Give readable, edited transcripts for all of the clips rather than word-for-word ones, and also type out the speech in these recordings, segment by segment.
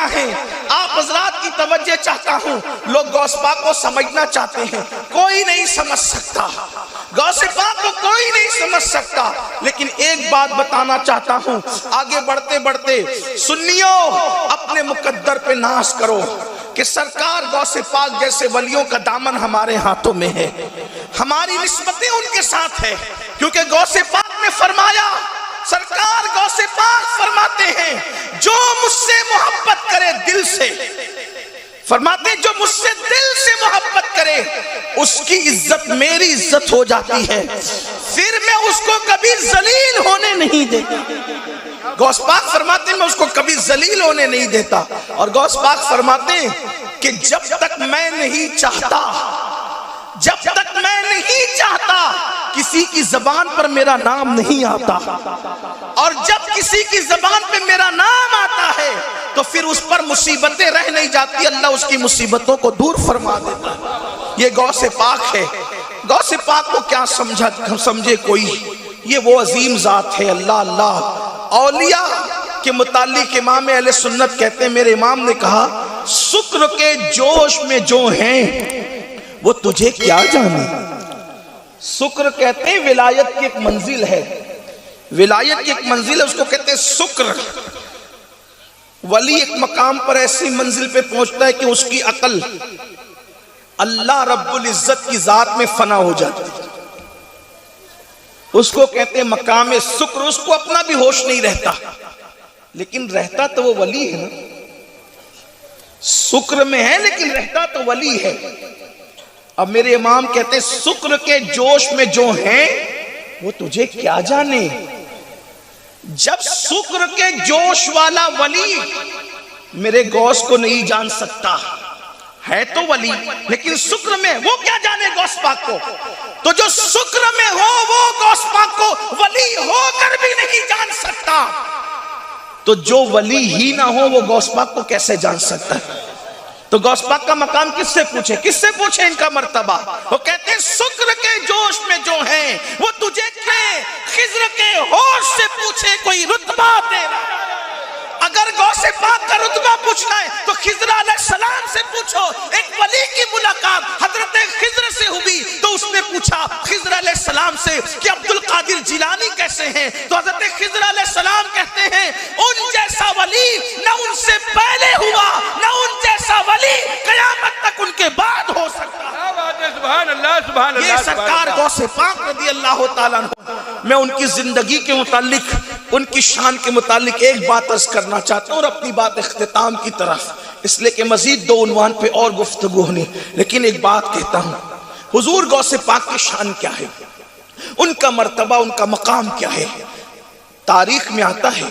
کیا ہیں؟ آپ حضرات کی توجہ چاہتا ہوں، لوگ غوث پاک کو سمجھنا چاہتے ہیں، کوئی نہیں سمجھ سکتا، غوث پاک کو کوئی نہیں سمجھ سکتا، لیکن ایک بات بتانا چاہتا ہوں، آگے بڑھتے بڑھتے سنیو اپنے مقدر پہ ناز کرو کہ سرکار غوث پاک جیسے ولیوں کا دامن ہمارے ہاتھوں میں ہے، ہماری نسبتیں ان کے ساتھ ہے، کیونکہ غوث پاک نے فرمایا، سرکار غوث پاک فرماتے ہیں جو مجھ سے محبت کرے دل سے، فرماتے ہیں جو مجھ سے دل سے محبت کرے اس کی عزت میری عزت ہو جاتی ہے، پھر میں اس کو کبھی ذلیل ہونے نہیں دیتا۔ غوث پاک فرماتے ہیں میں اس کو کبھی ذلیل ہونے نہیں دیتا، اور غوث پاک فرماتے ہیں کہ جب تک میں نہیں چاہتا، جب تک میں نہیں چاہتا کسی کی زبان پر میرا نام نہیں آتا، اور جب کسی کی زبان پہ میرا نام آتا ہے تو پھر اس پر مصیبتیں رہ نہیں جاتی، اللہ اس کی مصیبتوں کو دور فرما دیتا ہے۔ یہ غوث پاک ہے۔ غوث پاک کو کیا سمجھے کوئی، یہ وہ عظیم ذات ہے۔ اللہ اللہ اولیاء کے متعلق امام اہل سنت کہتے ہیں، میرے امام نے کہا شکر کے جوش میں جو ہیں وہ تجھے کیا جانے۔ شکر کہتے ہیں ولایت کی ایک منزل ہے، ولایت کی ایک منزل ہے، اس کو کہتے ہیں شکر۔ ولی ایک مقام پر ایسی منزل پہ پہنچتا ہے کہ اس کی عقل اللہ رب العزت کی ذات میں فنا ہو جاتی ہے، اس کو کہتے ہیں مقام شکر۔ اس کو اپنا بھی ہوش نہیں رہتا، لیکن رہتا تو وہ ولی ہے نا، شکر میں ہے لیکن رہتا تو ولی ہے۔ اب میرے امام کہتے ہیں شکر کے جوش میں جو ہیں وہ تجھے کیا جانے۔ جب شکر کے جوش والا ولی میرے غوث کو نہیں جان سکتا، ہے تو ولی لیکن شکر میں، وہ کیا جانے غوث پاک کو؟ تو جو شکر میں ہو وہ غوث پاک کو ولی ہو کر بھی نہیں جان سکتا، تو جو ولی ہی نہ ہو وہ غوث پاک کو کیسے جان سکتا ہے؟ تو غوث پاک کا مقام کس سے پوچھے، کس سے پوچھے ان کا مرتبہ؟ وہ کہتے ہیں شکر کے جوش میں جو ہیں وہ تجھے خضر کے ہوش سے پوچھے کوئی رتبہ تیرا۔ اگر غوث پاک کا رتبہ پوچھنا ہے تو خضر علیہ السلام سے پوچھو۔ ایک ولی کی ملاقات حضرت خضر سے ہوئی تو اس نے پوچھا خضر علیہ السلام سے کہ عبد القادر جیلانی کیسے ہیں، تو حضرت خضر علیہ السلام کہتے ہیں ان جیسا ولی نہ ان سے پہلے ہوا نہ ان جیسا ولی قیامت تک ان کے بعد ہو سکتا۔ سبحان اللہ سبحان اللہ۔ یہ سرکار غوث پاک رضی اللہ تعالیٰ عنہ، میں ان کی زندگی کے متعلق، ان کی شان کے متعلق ایک بات عرض کرنا چاہتا ہوں اور اپنی بات اختتام کی طرف، اس لیے کہ مزید دو عنوان پہ اور گفتگو ہونی، لیکن ایک بات کہتا ہوں، حضور غوث پاک کی شان کیا ہے، ان کا مرتبہ، ان کا مقام کیا ہے۔ تاریخ میں آتا ہے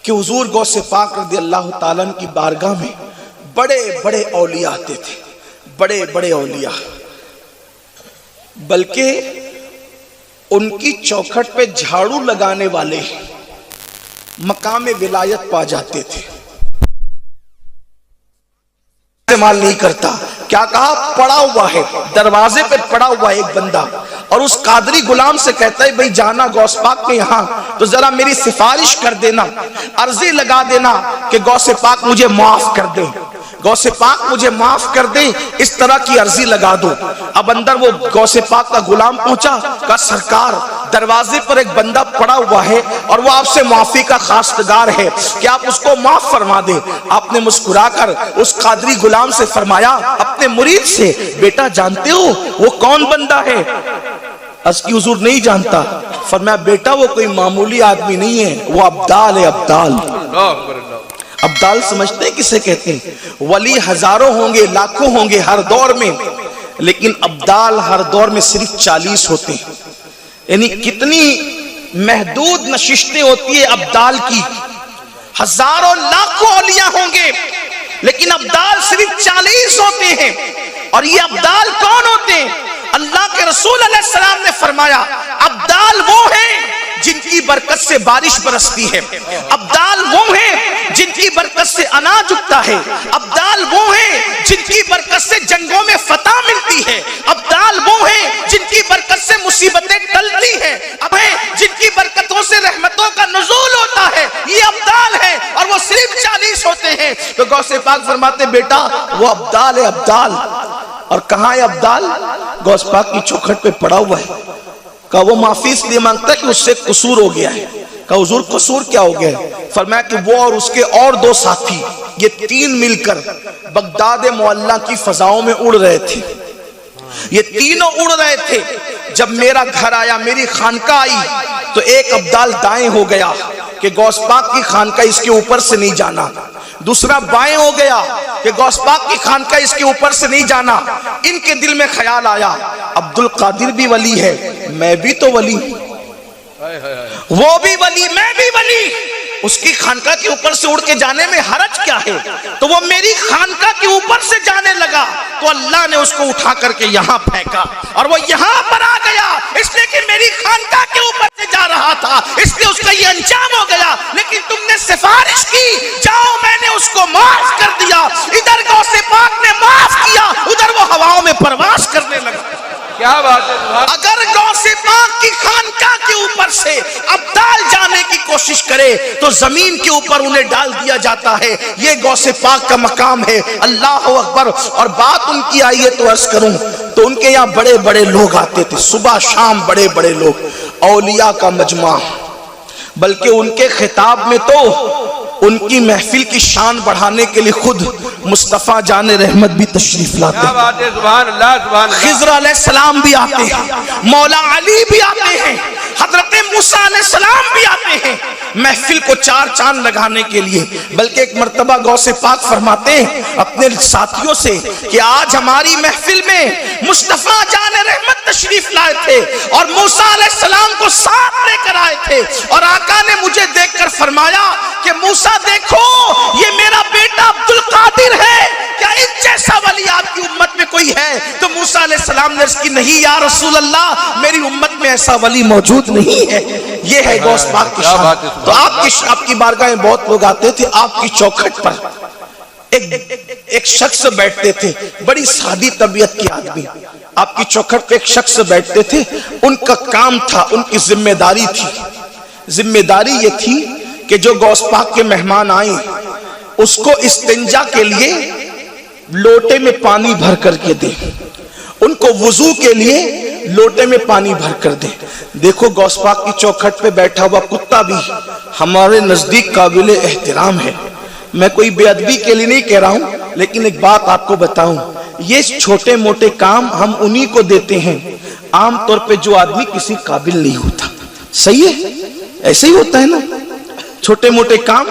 کہ حضور غوث پاک رضی اللہ تعالیٰ کی بارگاہ میں بڑے بڑے اولیاء آتے تھے، بڑے بڑے اولیاء، بلکہ ان کی چوکھٹ پہ جھاڑو لگانے والے مقام ولایت پا جاتے تھے۔ استعمال نہیں کرتا، کیا کہا، پڑا ہوا ہے دروازے پہ، پڑا ہوا ہے ایک بندہ، اور اس قادری غلام سے کہتا ہے بھئی جانا غوث پاک کے یہاں تو ذرا میری سفارش کر دینا، عرضی لگا دینا کہ غوث پاک مجھے معاف کر دیں، غوث پاک مجھے معاف کر دیں، اس طرح کی عرضی لگا دو۔ اب اندر وہ غوث پاک کا غلام پہنچا، کہا سرکار دروازے پر ایک بندہ پڑا ہوا ہے اور وہ آپ سے معافی کا خواستگار ہے کہ آپ اس کو معاف فرما دیں۔ آپ نے مسکرا کر اس قادری غلام سے فرمایا اپنے مرید سے، بیٹا جانتے ہو وہ کون بندہ ہے؟ اس کی حضور نہیں جانتا۔ فرمایا بیٹا وہ کوئی معمولی آدمی نہیں ہے، وہ ابدال ہے، ابدال۔ ابدال سمجھتے ہیں کسے کہتے ہیں؟ ولی ہزاروں ہوں گے، لاکھوں ہوں گے ہر دور میں، لیکن ابدال ہر دور میں صرف 40 ہوتے ہیں۔ یعنی کتنی محدود نشستیں ہوتی ہے ابدال کی، ہزاروں لاکھوں اولیاء ہوں گے لیکن ابدال صرف 40 ہوتے ہیں۔ اور یہ ابدال کون ہوتے ہیں؟ اللہ کے رسول علیہ السلام نے فرمایا ابدال وہ ہیں جن کی برکت سے بارش برستی ہے، ابدال وہ ہیں جن کی برکت سے اناج اگتا ہے، ابدال وہ ہیں جن کی برکت سے جنگوں میں فتح ملتی ہے، ابدال وہ ہیں جن کی برکت سے مصیبتیں ٹلتی ہیں، اب ہیں جن کی برکتوں سے رحمتوں کا نزول ہوتا ہے، یہ ابدال ہیں اور وہ صرف 40 ہوتے ہیں۔ تو تو غوث پاک فرماتے بیٹا وہ ابدال ہے ابدال. اور کہاں ہے ابدال؟ غوث پاک کی چوکھٹ پہ پڑا ہوا ہے. کہا وہ معافی اس لیے مانگتا ہے کہ اس سے قصور ہو گیا ہے. کہا حضور قصور کیا ہو گیا ہے؟ فرمایا کہ وہ اور اس کے اور دو ساتھی یہ تین مل کر بغداد معلیٰ کی فضاؤں میں اڑ رہے تھے. یہ تینوں اڑ رہے تھے. جب میرا گھر آیا میری خانقاہ آئی تو ایک ابدال دائیں ہو گیا کہ غوث پاک کی خانقاہ اس کے اوپر سے نہیں جانا. دوسرا بائیں ہو گیا کہ غوث پاک کی خانقاہ اس کے اوپر سے نہیں جانا. ان کے دل میں خیال آیا عبد القادر بھی ولی ہے میں بھی تو ولی, وہ بھی ولی میں بھی ولی, اس کی خانقاہ کے اوپر سے اڑ کے جانے میں حرج کیا ہے؟ تو وہ میری خانقاہ کے اوپر سے جانے لگا تو اللہ نے اس کو اٹھا کر کے یہاں پھینکا اور وہ یہاں پر آ گیا اس لیے کہ میری خانقاہ کے اوپر سے جا رہا تھا, اس لیے اس کا یہ انجام ہو گیا. لیکن تم نے سفارش کی جاؤ میں نے اس کو معاف کر دیا. ادھر غوث پاک نے معاف کیا ادھر وہ ہواؤں میں پرواز کرنے لگا. کیا بات ہے. اگر غوث پاک کی خانقاہ کے اوپر سے ابدال جانے کی کوشش کرے تو زمین کے اوپر انہیں ڈال دیا جاتا ہے. یہ غوث پاک کا مقام ہے. اللہ اکبر. اور بات ان کی آئی ہے تو عرض کروں تو ان کے یہاں بڑے بڑے لوگ آتے تھے صبح شام, بڑے بڑے لوگ, اولیاء کا مجمع. بلکہ ان کے خطاب میں تو ان کی محفل کی شان بڑھانے کے لیے خود مصطفیٰ جان رحمت بھی تشریف لاتے. کیا بات ہے. سبحان اللہ سبحان اللہ. خضر علیہ السلام بھی آتے ہیں, مولا علی بھی آتے ہیں, حضرت موسیٰ علیہ السلام بھی آتے ہیں محفل کو چار چاند لگانے کے لیے. بلکہ ایک مرتبہ غوث پاک فرماتے ہیں اپنے ساتھیوں سے کہ آج ہماری محفل میں مصطفیٰ جان رحمت تشریف لائے تھے اور موسیٰ علیہ السلام کو ساتھ لے کر آئے تھے, اور آقا نے مجھے دیکھ کر فرمایا کہ موسیٰ دیکھو یہ میرا بیٹا عبد القادر ہے, کیا اس جیسا ولی آپ کی امت میں کوئی ہے؟ تو موسیٰ علیہ السلام نے عرض کی نہیں یا رسول اللہ میری امت میں ایسا ولی موجود نہیں ہے. یہ ہے غوث پاک کی شان. تو آپ کی بارگاہ میں بہت لوگ آتے تھے. آپ کی چوکھٹ پر ایک شخص بیٹھتے تھے, بڑی سادی طبیعت کے آدمی. آپ کی چوکھٹ پہ ایک شخص بیٹھتے تھے. ان کا کام تھا, ان کی ذمہ داری تھی. ذمہ داری یہ تھی کہ جو غوث پاک کے مہمان آئیں اس کو استنجا کے لیے لوٹے میں پانی بھر کر کے دیں, ان کو وضو کے لیے لوٹے میں پانی بھر کر دیں. دیکھو غوث پاک کی چوکھٹ پہ بیٹھا ہوا کتا بھی ہمارے نزدیک قابل احترام ہے. میں کوئی بے ادبی کے لیے نہیں کہہ رہا ہوں, لیکن ایک بات آپ کو بتاؤں, یہ چھوٹے موٹے کام ہم انہی کو دیتے ہیں عام طور پہ جو آدمی کسی قابل نہیں ہوتا. صحیح ہے, ایسے ہی ہوتا ہے نا, چھوٹے موٹے کام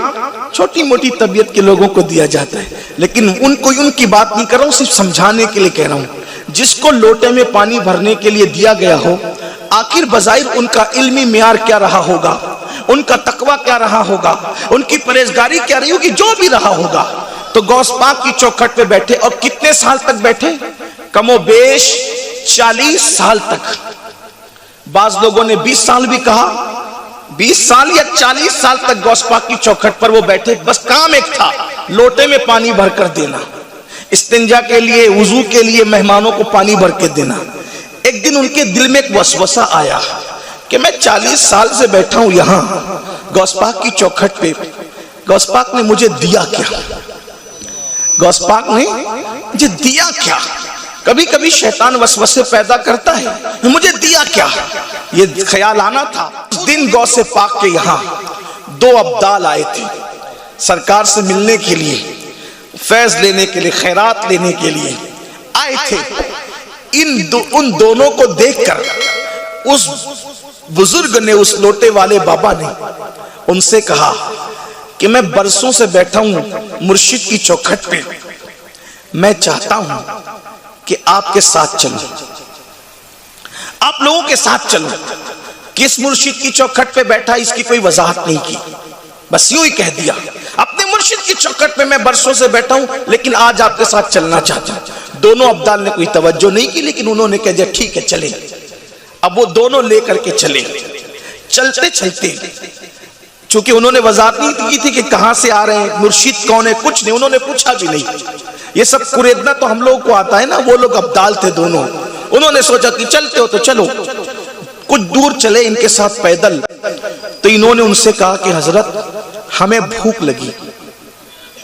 چھوٹی موٹی طبیعت کے لوگوں کو دیا جاتا ہے. لیکن ان کی بات نہیں کر رہا ہوں, صرف سمجھانے کے لیے کہہ رہا ہوں. جس کو لوٹے میں پانی بھرنے کے لیے دیا گیا ہو آخر بظاہر ان کا علمی معیار کیا رہا ہوگا, ان کا تقوی کیا رہا ہوگا, ان کی پرہیزگاری کیا رہی ہوگی, جو بھی رہا ہوگا. تو غوث پاک کی چوکھٹ پہ بیٹھے اور کتنے سال تک بیٹھے؟ کم و بیش 40 سال تک. بعض لوگوں نے 20 سال بھی کہا, 20 سال یا 40 سال تک غوث پاک کی چوکھٹ پر وہ بیٹھے. بس کام ایک تھا, لوٹے میں پانی بھر کر دینا, استنجا کے لیے وضو کے لیے مہمانوں کو پانی بھر کے دینا. ایک دن ان کے دل میں ایک وسوسہ آیا کہ میں 40 سال سے بیٹھا ہوں یہاں غوث پاک کی چوکھٹ پہ, غوث پاک نے مجھے دیا کیا؟ غوث پاک نے مجھے دیا کیا؟ کبھی کبھی شیطان وسوسے پیدا کرتا ہے, مجھے دیا کیا, یہ خیال آنا تھا. اس دن غوث پاک کے یہاں 2 ابدال آئے تھے سرکار سے ملنے کے لیے, فیض لینے کے لیے, خیرات لینے کے لیے آئے تھے. ان دونوں کو دیکھ کر اس بزرگ نے, اس لوٹے والے بابا نے ان سے کہا کہ میں برسوں سے بیٹھا ہوں مرشد کی چوکھٹ پہ, میں چاہتا ہوں کہ آپ کے ساتھ چلوں, آپ لوگوں کے ساتھ چلوں. کس مرشد کی چوکھٹ پہ بیٹھا اس کی کوئی وضاحت نہیں کی, بس یوں ہی کہہ دیا اپنے مرشد کی چوکھٹ پہ میں برسوں سے بیٹھا ہوں لیکن آج آپ کے ساتھ چلنا چاہتا ہوں. دونوں ابدال نے کوئی توجہ نہیں کی, لیکن انہوں نے کہا جا ٹھیک ہے چلیں. اب وہ دونوں لے کر کے چلے. چلتے چلتے چونکہ انہوں نے وضاحت نہیں کی تھی کہ کہاں سے آ رہے ہیں, مرشد کون ہے, کچھ نہیں, انہوں نے پوچھا بھی نہیں. یہ سب قریدنا تو ہم لوگوں کو آتا ہے نا, وہ لوگ ابدال تھے دونوں. انہوں نے سوچا کہ چلتے ہو تو چلو. کچھ دور چلے ان کے ساتھ پیدل, تو انہوں نے ان سے کہا کہ حضرت ہمیں بھوک لگی,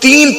3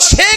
6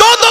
2-2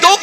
2